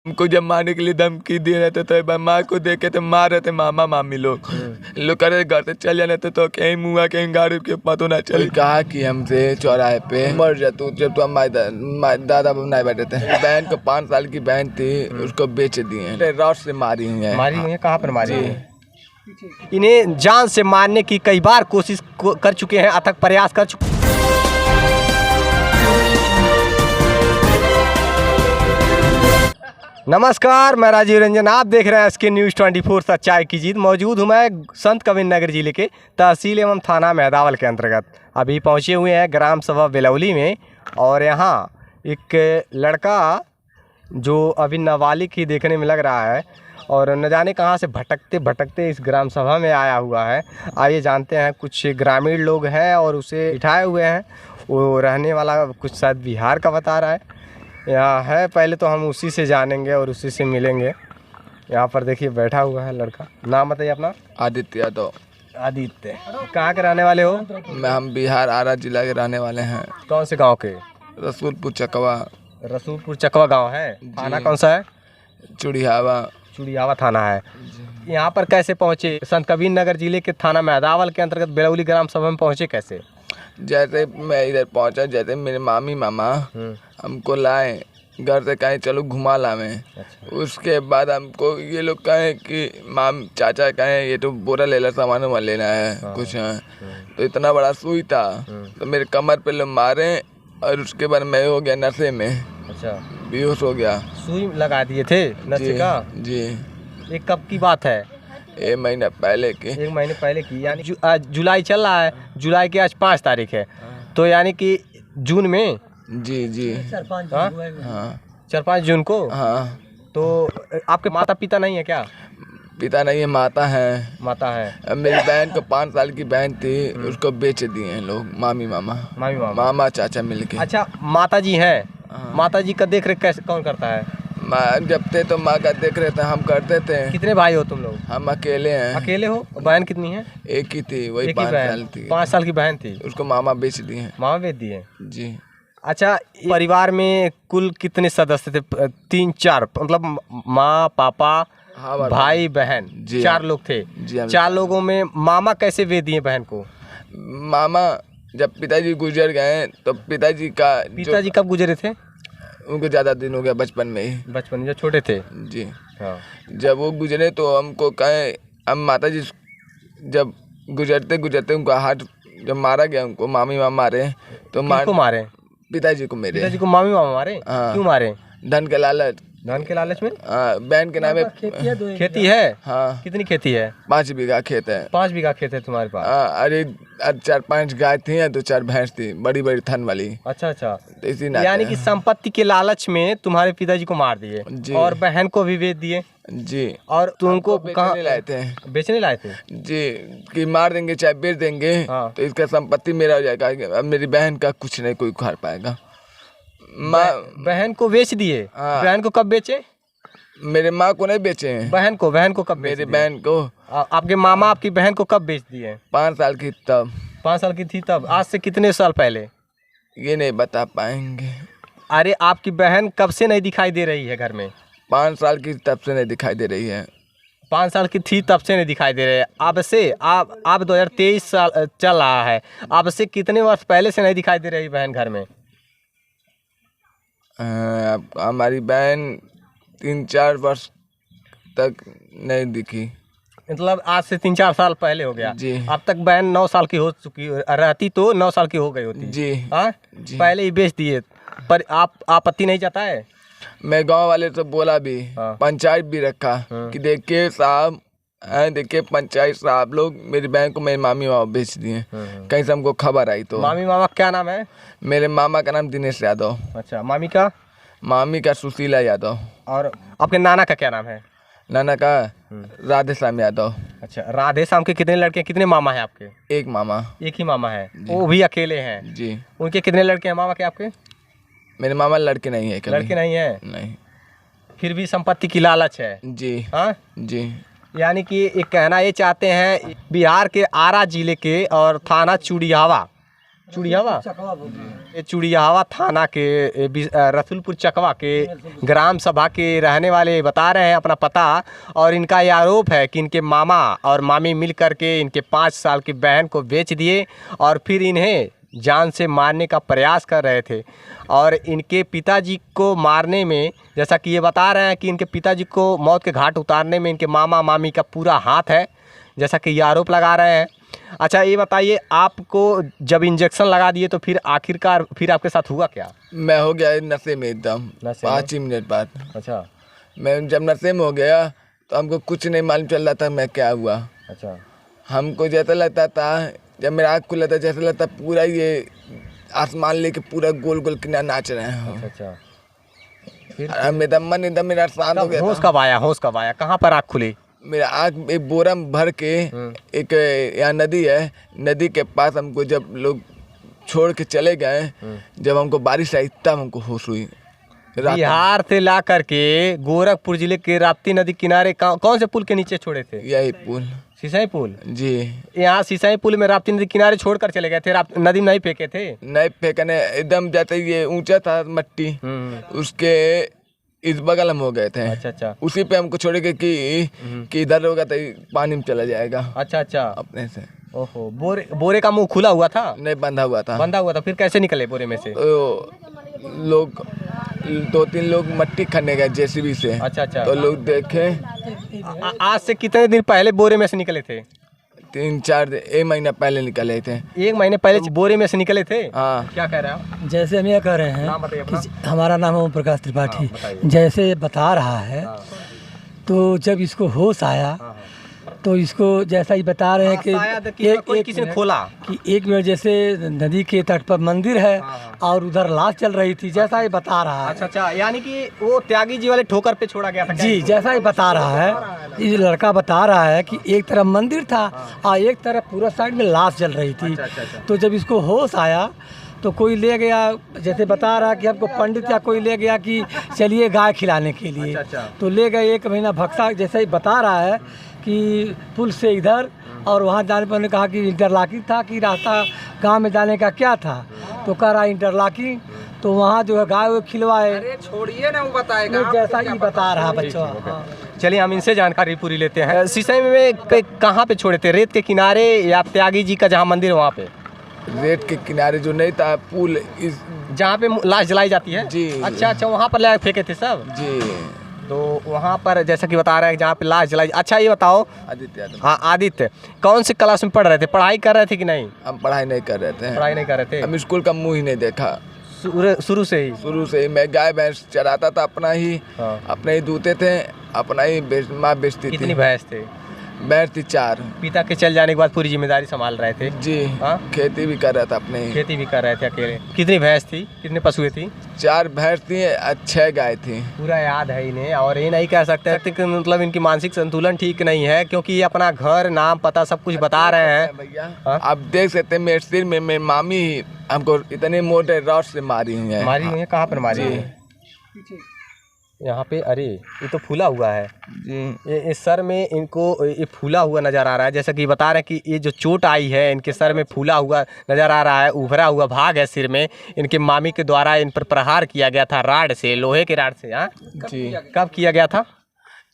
हमको जब मारने के लिए धमकी दे रहे थे तो एक बार माँ को देखे तो मार रहे थे मामा मामी लोग कह रहे घर से चल जाने थे तो कहीं मुँह कहीं गाड़ी के पता ना चल। कहा कि हमसे चौराहे पे मर जा तू जब तो हम दादा नहीं बैठे थे। बहन को 5 साल की बहन थी उसको बेच दिए, रॉड से मारी हुई है। कहाँ पर मारी है? इन्हें जान से मारने की कई बार कोशिश कर चुके हैं, अथक प्रयास कर चुके। नमस्कार, मैं राजीव रंजन, आप देख रहे हैं SK न्यूज़ 24 सच्चाई की जीत। मौजूद हूँ मैं संत कबीरनगर जिले के तहसील एवं थाना मेहदावल के अंतर्गत। अभी पहुँचे हुए हैं ग्राम सभा बेलौली में और यहाँ एक लड़का जो अभी नाबालिग ही देखने में लग रहा है और न जाने कहाँ से भटकते भटकते इस ग्राम सभा में आया हुआ है। आइए जानते हैं, कुछ ग्रामीण लोग हैं और उसे बिठाए हुए हैं। वो रहने वाला कुछ शायद बिहार का बता रहा है, यहाँ है। पहले तो हम उसी से जानेंगे और उसी से मिलेंगे। यहाँ पर देखिए बैठा हुआ है लड़का। नाम बताइए अपना। आदित्य यादव। आदित्य, कहाँ के रहने वाले हो? हम बिहार आरा जिला के रहने वाले हैं। कौन से गांव के? रसूलपुर चकवा। रसूलपुर चकवा गांव है। थाना कौन सा है? चुड़ियावा थाना है। यहाँ पर कैसे पहुँचे? संत कबीरनगर जिले के थाना मेहदावल के अंतर्गत बेलौली ग्राम सभा में पहुँचे कैसे? जैसे मैं इधर पहुंचा, जैसे मेरे मामी मामा हमको लाए घर से, कहें चलो घुमा लावे। उसके बाद हमको ये लोग कहें कि चाचा कहें ये तो बोरा ले ला, सामान वामान लेना है कुछ है। तो इतना बड़ा सुई था तो मेरे कमर पे लोग मारे और उसके बाद मैं हो गया नशे में। अच्छा, बेहोश हो गया। सुई लगा दिए थे नशे का? जी। ये कब की बात है? 1 महीना पहले की। 1 महीने पहले की, यानी आज जुलाई चल रहा है। जुलाई की आज 5 तारीख है, तो यानी कि जून में। जी। 4-5 जून को। हाँ। तो आपके माता पिता नहीं है क्या? पिता नहीं है, माता है। माता है। मेरी बहन को 5 साल की बहन थी, उसको बेच दिए हैं लोग, मामी मामा चाचा मिलके। अच्छा, माता जी हैं। माता जी का देख रेख कैसे कौन करता है? जब थे तो माँ का देख रहे थे, हम करते थे। कितने भाई हो तुम लोग? हम अकेले हैं। अकेले हो? बहन कितनी है? एक ही थी, वही 5 साल थी। 5 साल की बहन थी, उसको मामा बेच दिए। मामा बेच दिए? जी। अच्छा, परिवार में कुल कितने सदस्य थे? 3-4, मतलब माँ पापा, हाँ, भाई बहन, 4 लोग थे। 4 लोगों में मामा कैसे बेच दिए बहन को? मामा जब पिताजी गुजर गए तो पिताजी कब गुजरे थे? उनको ज़्यादा दिन हो गया, बचपन में ही। बचपन में, जब छोटे थे? जी। हाँ। जब वो गुजरे तो हमको कहे, हम माता जी जब गुजरते उनका हाथ जब मारा गया, उनको मामी मामा मारे। तो मारे? पिताजी को मेरे। पिताजी को मामी मामा मारे? हाँ। क्यों मारे? धन के लालच में। बहन के नाम पे खेती है। हाँ। कितनी खेती है? 5 बीघा खेत है। 5 बीघा खेत है तुम्हारे पास? अरे 4-5 गाय थी, 2-4 भैंस थी, बड़ी बड़ी थन वाली। अच्छा। तो इसी यानी कि संपत्ति के लालच में तुम्हारे पिताजी को मार दिए और बहन को भी बेच दिए? जी। और तुमको कहाँ लाए थे? बेचने लाए थे? जी, कि मार देंगे चाहे बेच देंगे। हाँ। तो इसका संपत्ति मेरा हो जाएगा, अब मेरी बहन का कुछ नहीं कोई उखाड़ पाएगा। बहन को बेच दिए? हाँ। बहन को कब बेचे? मेरे माँ को नहीं बेचे हैं। बहन को कब? मेरी बहन को। आपके मामा आपकी बहन को कब बेच दिए? 5 साल की तब। 5 साल की थी तब? आज से कितने साल पहले? ये नहीं बता पाएंगे। अरे आपकी बहन कब से नहीं दिखाई दे रही है घर में? 5 साल की तब से नहीं दिखाई दे रही है। 5 साल की थी तब से नहीं दिखाई दे रही है। अब से आप 2023 साल चल रहा है, अब से कितने वर्ष पहले से नहीं दिखाई दे रही बहन घर में? हमारी बहन 3-4 वर्ष तक नहीं दिखी। मतलब आज से 3-4 साल पहले हो गया जी। अब तक बहन 9 साल की हो चुकी रहती तो 9 साल की हो गई होती जी। हाँ जी। पहले ही बेच दिए, पर आप आपत्ति नहीं जाता है? मैं गांव वाले से बोला भी। हाँ। पंचायत भी रखा। हाँ। कि देखिए साहब, देखिए पंचायत साहब लोग मेरी बहन को मेरे मामी मामा बेच दिए। कहीं से हमको खबर आई तो। मामी मामा क्या नाम है? मेरे मामा का नाम दिनेश यादव। अच्छा, मामी का सुशीला यादव। और आपके नाना का क्या नाम है? नाना का राधे श्याम यादव। अच्छा, राधे श्याम के कितने लड़के, कितने मामा है आपके? एक मामा। एक ही मामा है, वो भी अकेले हैं? जी। उनके कितने लड़के हैं मामा के आपके? मेरे मामा लड़के नहीं है। लड़के नहीं है? नहीं। फिर भी संपत्ति की लालच है? जी। हाँ जी। यानी कि एक कहना ये चाहते हैं, बिहार के आरा जिले के और थाना चुड़ियावा ये चुड़ियावा थाना के रसूलपुर चकवा के ग्राम सभा के रहने वाले बता रहे हैं अपना पता। और इनका ये आरोप है कि इनके मामा और मामी मिल करके इनके 5 साल की बहन को बेच दिए और फिर इन्हें जान से मारने का प्रयास कर रहे थे। और इनके पिताजी को मारने में, जैसा कि ये बता रहे हैं कि इनके पिताजी को मौत के घाट उतारने में इनके मामा मामी का पूरा हाथ है, जैसा कि ये आरोप लगा रहे हैं। अच्छा ये बताइए, आपको जब इंजेक्शन लगा दिए तो फिर आखिरकार फिर आपके साथ हुआ क्या? मैं हो गया नशे में एकदम, नशे में? 5 ही मिनट बाद। अच्छा। मैं जब नशे में हो गया तो हमको कुछ नहीं मालूम चल रहा था मैं क्या हुआ। अच्छा। हमको जैसा लगता था, जब मेरा आँख खुला था जैसा लगता पूरा ये आसमान लेके पूरा गोल गोल किनारे नाच रहे हैं। अच्छा। फिर एकदम मन एकदम मेरा शांत हो गया। होश कब आया? होश कब आया? कहाँ पर आँख खुली? मेरा आँख एक बोरा में भर के, एक यहाँ नदी है, नदी के पास हमको जब लोग छोड़ के चले गए, जब हमको बारिश आई तब हमको होश हुई। बिहार से ला करके गोरखपुर जिले के राप्ती नदी किनारे कौन से पुल के नीचे छोड़े थे? यही पुल, सिसाई पुल जी। यहाँ सिसाई पुल में राप्ती नदी किनारे छोड़कर चले गए थे? नदी में नहीं फेंके थे? नहीं फेंकने, एकदम जाते ये ऊंचा था मट्टी, उसके इस बगल हम हो गए थे। अच्छा अच्छा। उसी पे हमको छोड़े गए कि इधर होगा तो पानी में चला जाएगा। अच्छा अच्छा। अपने से। ओहो, बोरे का मुंह खुला हुआ था? नहीं, बंधा हुआ था। बंधा हुआ था, फिर कैसे निकले बोरे में से? तो लोग 2-3 लोग मट्टी खनने गए जेसीबी से। अच्छा अच्छा। तो लोग देखे। आज से कितने दिन पहले बोरे में से निकले थे? 3-4 एक महीना पहले निकले थे। 1 महीने पहले बोरे में से निकले थे? हाँ। क्या कह रहे हैं आप? जैसे हम ये कह रहे हैं कि हमारा नाम है ओम प्रकाश त्रिपाठी। जैसे ये बता रहा है, तो जब इसको होश आया तो इसको जैसा ही बता रहे हैं कि एक किसी ने खोला कि एक मिनट, जैसे नदी के तट पर मंदिर है और उधर लाश चल रही थी, जैसा ही बता रहा है। अच्छा अच्छा, यानी कि वो त्यागी जी वाले ठोकर पे छोड़ा गया था? जी, जैसा ही बता रहा है, ये लड़का बता रहा है कि एक तरफ मंदिर था और एक तरफ पूरा साइड में लाश जल रही थी। तो जब इसको होश आया तो कोई ले गया, जैसे बता रहा कि हमको पंडित या कोई ले गया कि चलिए गाय खिलाने के लिए। तो ले गए 1 महीना भक्सा, जैसे ही बता रहा है कि पुल से इधर और वहाँ जाने पर उन्होंने कहा कि इंटरलॉकिंग था कि रास्ता गांव में जाने का क्या था, तो कह रहा इंटरलॉकिंग। तो वहाँ जो है गाय वो खिलवाए। छोड़िए ना, वो बताएगा जैसा ही बता रहा बच्चों। चलिए हम इनसे जानकारी पूरी लेते हैं। सिसाई में कहाँ पे छोड़े थे? रेत के किनारे या त्यागी जी का जहाँ मंदिर है वहाँ पे? रेत के किनारे जो नहीं था पुल, इस जहाँ पे लाश जलाई जाती है? जी। अच्छा अच्छा, वहाँ पर ले फेंके थे सब? जी। तो वहाँ पर जैसा कि बता रहे हैं जहाँ पे लाश जलाई। अच्छा ये बताओ, आदित्य। हाँ आदित्य, कौन सी क्लास में पढ़ रहे थे? पढ़ाई कर रहे थे कि नहीं? हम पढ़ाई नहीं कर रहे थे। पढ़ाई नहीं कर रहे थे? हम स्कूल का मुंह ही नहीं देखा शुरू से ही? शुरू से ही मैं गाय भैंस चराता था अपना ही। हाँ। अपने ही दूते थे, अपना ही माँ बेचती थी। कितनी भैंस थे? भैंस थी 4। पिता के चल जाने के बाद पूरी जिम्मेदारी संभाल रहे थे? जी। हाँ। खेती भी कर रहा था अपने ही। खेती भी कर रहे थे अकेले? कितनी भैंस थी, कितने पशुएं थी? 4 भैंस थी, 6 गाय थी। पूरा याद है इन्हें, और ये नहीं कह सकते कि मतलब इनकी मानसिक संतुलन ठीक नहीं है, क्योंकि ये अपना घर, नाम, पता सब कुछ बता रहे हैं। भैया हाँ? आप देख सकते हैं मेरे सिर में मेरी मामी हमको इतने मोटे रॉड से मारी हुई है। मारी हुई है? कहाँ पर मारी है? यहाँ पे? अरे ये तो फूला हुआ है जी। ये सर में इनको ये फूला हुआ नज़र आ रहा है, जैसा कि बता रहे हैं कि ये जो चोट आई है इनके सर में फूला हुआ नज़र आ रहा है, उभरा हुआ भाग है सिर में। इनके मामी के द्वारा इन पर प्रहार किया गया था राड से, लोहे के राड से। हाँ जी। कब किया गया था?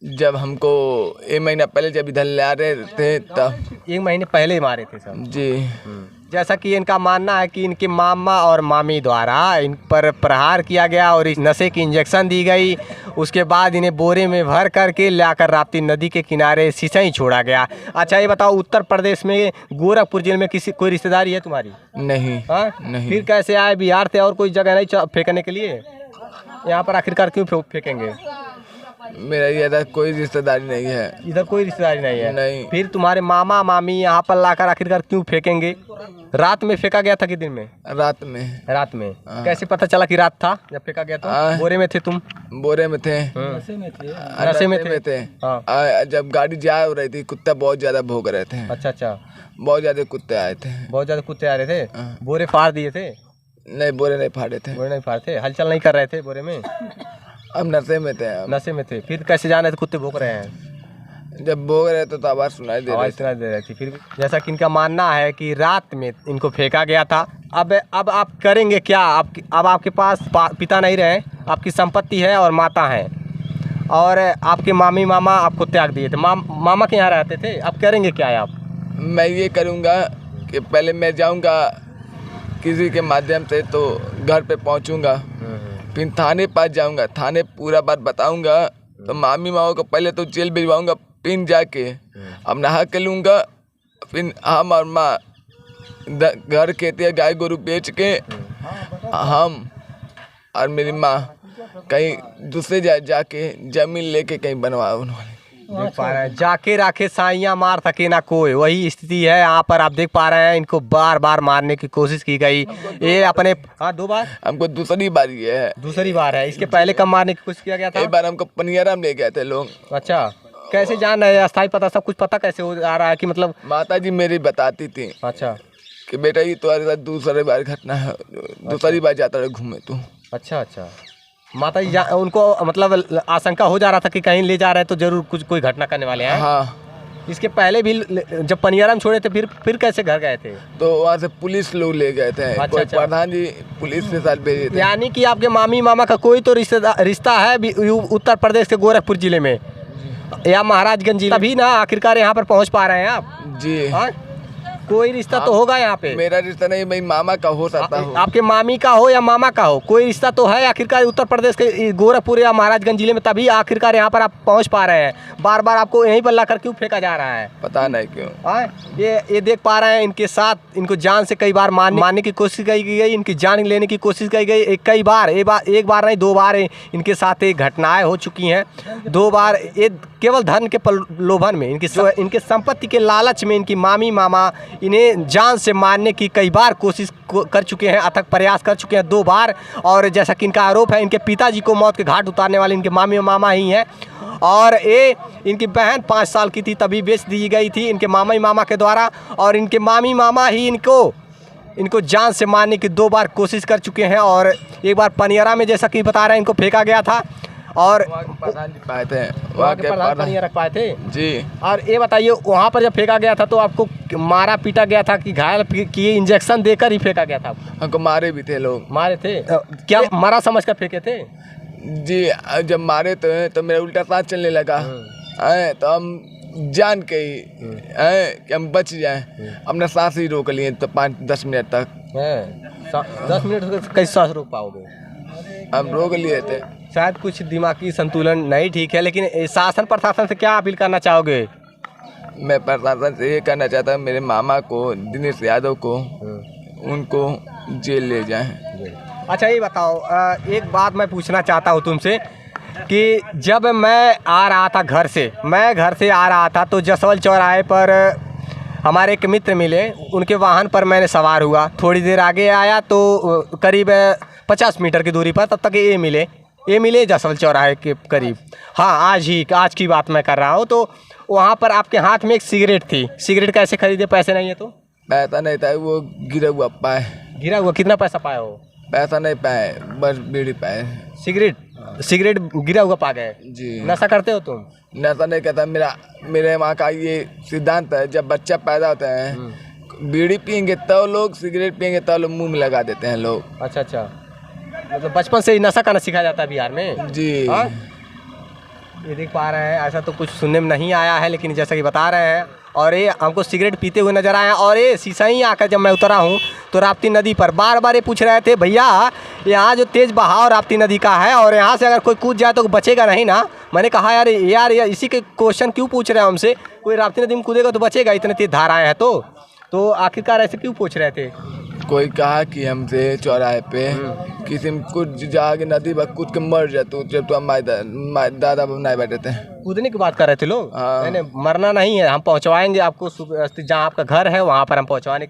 जब हमको 1 महीना पहले जब इधर ले आ रहे थे तब। 1 महीने पहले ही मारे थे सब? जी। जैसा कि इनका मानना है कि इनके मामा और मामी द्वारा इन पर प्रहार किया गया और इस नशे की इंजेक्शन दी गई। उसके बाद इन्हें बोरे में भर करके लाकर राप्ती नदी के किनारे सिसाई छोड़ा गया। अच्छा ये बताओ, उत्तर प्रदेश में गोरखपुर जिले में किसी कोई रिश्तेदारी है तुम्हारी? नहीं। हाँ नहीं। फिर कैसे आए बिहार से? और कोई जगह नहीं फेंकने के लिए? यहाँ पर आखिरकार क्यों फेंकेंगे? मेरा इधर कोई रिश्तेदारी नहीं है। इधर कोई रिश्तेदारी नहीं है? नहीं। फिर तुम्हारे मामा मामी यहाँ पर लाकर आखिरकार क्यों फेंकेंगे? रात में फेंका गया था कि दिन में? रात में। रात में? कैसे पता चला कि रात था जब फेंका गया? तो बोरे में थे तुम? बोरे में थे। नशे में थे। नशे में थे। हाँ। जब गाड़ी जा रही थी कुत्ता बहुत ज्यादा भौंक रहे थे। अच्छा अच्छा। बहुत ज्यादा कुत्ते आए थे। बहुत ज्यादा कुत्ते आ रहे थे? बोरे फाड़ दिए थे? नहीं, बोरे नहीं फाड़े थे। बोरे नहीं फाड़ते? हलचल नहीं कर रहे थे बोरे में? हम नशे में थे। नशे में थे, फिर कैसे जाने थे? कुत्ते भौंक रहे हैं? जब बोल रहे तो आवाज़ सुनाई दे रही आवाज़ सुनाई दे रही थी। फिर भी जैसा कि इनका मानना है कि रात में इनको फेंका गया था। अब आप करेंगे क्या? अब आपके पास पिता नहीं रहे, आपकी संपत्ति है और माता है, और आपके मामी मामा आपको त्याग दिए थे। मामा के यहाँ रहते थे, अब करेंगे क्या है आप? मैं ये करूँगा कि पहले मैं जाऊँगा किसी के माध्यम से, तो घर पे पहुँचूँगा, फिर थाने पास जाऊँगा, थाने पूरा बात बताऊँगा, तो मामी मामा को पहले तो जेल भिजवाऊँगा, फिर जाके अब नहा के लूँगा, फिर हम और माँ घर खेती गाय गोरू बेच के हम और मेरी माँ कहीं दूसरे जाके जमीन लेके कहीं बनवा देख पा रहे हैं, जाके राखे साइयाँ मार सके ना कोई, वही स्थिति है यहाँ पर। आप देख पा रहे हैं, इनको बार बार मारने की कोशिश की गई। ये अपने 2 बार, हमको दूसरी बार ये है, दूसरी बार है। इसके पहले कब मारने की कोशिश किया गया था? एक बार हमको पनियारा में ले गए थे लोग। अच्छा, कैसे जान रहे हैं? अस्थाई पता, सब कुछ पता कैसे हो आ रहा है कि मतलब? माता जी मेरी बताती थी अच्छा कि बेटा ये तुम्हारे साथ दूसरी बार घटना है, दूसरी बार जाता रहे घूमे तू। अच्छा अच्छा, माता जी उनको मतलब आशंका हो जा रहा था कि कहीं ले जा रहे हैं तो जरूर कुछ कोई घटना करने वाले हैं। हाँ, इसके पहले भी जब पनियारा में छोड़े थे, फिर कैसे घर गए थे? तो वहाँ से पुलिस लोग ले गए थे। कोई अच्छा। प्रधान जी पुलिस के साथ भेजे थे। यानी कि आपके मामी मामा का कोई तो रिश्ता है उत्तर प्रदेश के गोरखपुर जिले में या महाराजगंज जिले, तभी ना आखिरकार यहाँ पर पहुँच पा रहे हैं आप जी। हाँ? कोई रिश्ता तो होगा यहाँ पे। मेरा रिश्ता नहीं, मेरी मामा का हो सकता हो। आपके मामी का हो या मामा का हो, कोई रिश्ता तो है आखिरकार उत्तर प्रदेश के गोरखपुर या महाराजगंज जिले में, तभी आखिरकार यहाँ पर आप पहुँच पा रहे हैं। बार बार आपको यहीं पर लाकर क्यों फेंका जा रहा है? पता नहीं क्यों। हाँ, ये देख पा रहे हैं, इनके साथ इनको जान से कई बार मारने की कोशिश की गई, इनकी जान लेने की कोशिश की गई। कई बार, एक बार नहीं 2 बार इनके साथ एक घटनाएं हो चुकी हैं। 2 बार ये केवल धन के प्रलोभन में, इनके संपत्ति के लालच में इनकी मामी मामा इन्हें जान से मारने की कई बार कोशिश कर चुके हैं, अथक प्रयास कर चुके हैं 2 बार। और जैसा कि इनका आरोप है, इनके पिताजी को मौत के घाट उतारने वाले इनके मामी मामा ही हैं। और ये इनकी बहन 5 साल की थी तभी बेच दी गई थी इनके मामा मामा के द्वारा, और इनके मामी मामा ही इनको जान से मारने की 2 बार कोशिश कर चुके हैं। और एक बार पनियारा में जैसा कि बता रहे हैं, इनको फेंका गया था, और प्रधान जी पाए थे, वहाँ के प्रधान पनियारा रख पाए थे जी। और ये बताइए, वहाँ पर जब फेंका गया था तो आपको मारा पीटा गया था कि घायल किए, इंजेक्शन देकर ही फेंका गया था? हमको मारे भी थे लोग। मारे थे? क्या मारा समझ कर फेंके थे? जी, जब मारे तो मेरा उल्टा सांस चलने लगा, तो हम जान के ही कि हम बच जाएं, हमने सांस ही रोक लिए तो 5-10 मिनट तक। 10 मिनट कैसे सांस रोक पाओगे? हम रोक लिए थे। शायद कुछ दिमागी संतुलन नहीं ठीक है, लेकिन शासन प्रशासन से क्या अपील करना चाहोगे? मैं प्रशासन से ये कहना चाहता हूँ, मेरे मामा को, दिनेश यादव को, उनको जेल ले जाएं। अच्छा, ये बताओ, एक बात मैं पूछना चाहता हूँ तुमसे कि जब मैं आ रहा था घर से आ रहा था, तो जसवल चौराहे पर हमारे एक मित्र मिले, उनके वाहन पर मैंने सवार हुआ। थोड़ी देर आगे आया तो करीब 50 मीटर की दूरी पर, तब तक ये मिले जसवल चौराहे के करीब। हाँ, आज की बात मैं कर रहा हूँ। तो वहाँ पर आपके हाथ में एक सिगरेट थी। सिगरेट कैसे खरीदे? पैसे नहीं है तो? पैसा नहीं था, वो गिरा हुआ पाए। गिरा हुआ? कितना पैसा पाए हो? पैसा नहीं पाए, बस बीड़ी पाए। सिगरेट गिरा हुआ पा गए जी। नशा करते हो तुम? नशा नहीं करता। मेरे वहाँ का ये सिद्धांत है, जब बच्चा पैदा होता है, बीड़ी पियेंगे तो लोग, सिगरेट पियेंगे तो लोग मुंह में लगा देते हैं लोग। अच्छा, मतलब बचपन से ही नशा करना सिखाया जाता है बिहार में? जी। हाँ, ये देख पा रहे हैं, ऐसा तो कुछ सुनने में नहीं आया है, लेकिन जैसा कि बता रहे हैं, और ये हमको सिगरेट पीते हुए नजर आए हैं। और ये शीशा ही आकर जब मैं उतरा हूँ तो राप्ती नदी पर बार बार ये पूछ रहे थे, भैया यहाँ जो तेज़ बहाव राप्ती नदी का है और यहाँ से अगर कोई कूद जाए तो बचेगा नहीं ना? मैंने कहा यार इसी के क्वेश्चन क्यों पूछ रहे हैं हमसे? कोई राप्ती नदी में कूदेगा तो बचेगा, इतने तेज धाराएँ हैं तो आखिरकार ऐसे क्यों पूछ रहे थे? कोई कहा कि हमसे चौराहे पे किसी में कुछ जाके नदी पर कूद के मर जाए, तो जब तो हम दादा नहीं बैठे थे। कूदने की बात कर रहे थे लोग? हाँ। नहीं, मरना नहीं है, हम पहुंचवाएंगे आपको जहाँ आपका घर है वहाँ पर हम पहुंचवाएंगे।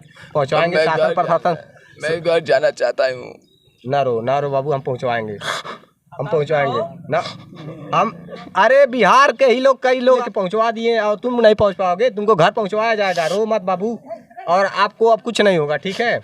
शासन प्रशासन, मैं घर जाना चाहता हूँ। ना रो बाबू, हम पहुंचवाएंगे ना हम। अरे बिहार के ही लोग, कई लोग पहुंचवा दिए और तुम नहीं पहुंच पाओगे, तुमको घर पहुंचवाया जाएगा। रो मत बाबू, और आपको अब कुछ नहीं होगा, ठीक है?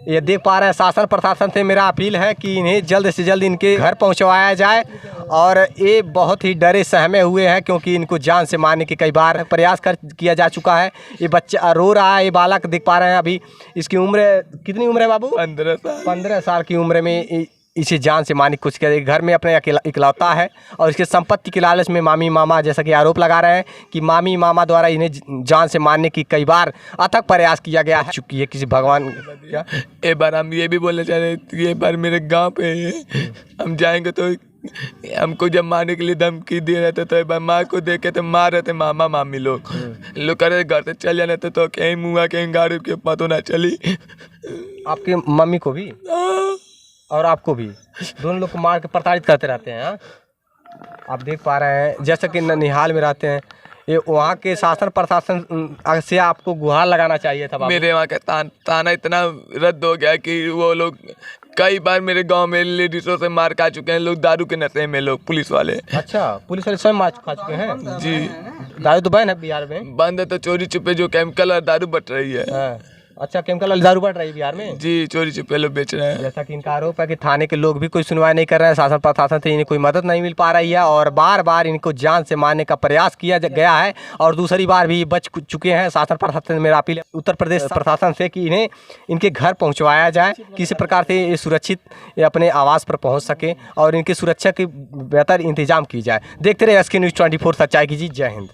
ये देख पा रहे हैं, शासन प्रशासन से मेरा अपील है कि इन्हें जल्द से जल्द इनके घर पहुंचवाया जाए। और ये बहुत ही डरे सहमे हुए हैं क्योंकि इनको जान से मारने के कई बार प्रयास किया जा चुका है। ये बच्चा रो रहा है, ये बालक देख पा रहे हैं। अभी इसकी उम्र कितनी उम्र है बाबू? 15 साल की उम्र में इसे जान से मारने की कोशिश कर, घर में अपने इकलौता है और इसके संपत्ति के लालच में मामी मामा, जैसा कि आरोप लगा रहे हैं कि मामी मामा द्वारा इन्हें जान से मारने की कई बार अथक प्रयास किया गया है। चुकी है किसी भगवान क्या एक बार हम ये भी बोलना चाह रहे हैं कि एक बार मेरे गांव पे हम जाएंगे तो हमको जब मारने के लिए धमकी दे रहे थे तो एक बार माँ को देख के तो मार रहे थे मामा मामी लोग कर रहे घर से चल जाने थे तो कहीं मुँह कहीं गाड़ी के पता ना चली। आपके मम्मी को भी और आपको भी, दोनों लोग को मार के प्रताड़ित करते रहते हैं। आप देख पा रहे हैं जैसा कि ननिहाल में रहते हैं, ये वहाँ के शासन प्रशासन से आपको गुहार लगाना चाहिए था। मेरे वहाँ का ताना इतना रद्द हो गया कि वो लोग कई बार मेरे गांव में लेडीजों से मार खा चुके हैं, लोग दारू के नशे में, लोग पुलिस वाले। अच्छा, पुलिस वाले स्वयं मार खा चुके हैं? जी। दारू तो बंद है बिहार में? बंद है तो चोरी छुपे जो केमिकल और दारू बट रही है। अच्छा, केमिकल वाली दारू बढ़ रही है बिहार में? जी, चोरी छुपे लोग बेच रहे हैं। जैसा कि इनका आरोप है कि थाने के लोग भी कोई सुनवाई नहीं कर रहे हैं, शासन प्रशासन से इन्हें कोई मदद नहीं मिल पा रही है और बार बार इनको जान से मारने का प्रयास किया गया है और दूसरी बार भी बच चुके हैं। शासन प्रशासन से मेरा अपील है उत्तर प्रदेश प्रशासन से कि इन्हें इनके घर पहुँचवाया जाए, किसी प्रकार से ये सुरक्षित अपने आवास पर पहुँच सके और इनकी सुरक्षा की बेहतर इंतजाम की जाए। देखते रहे SK News 24 सच्चाई की जीत। जय हिंद।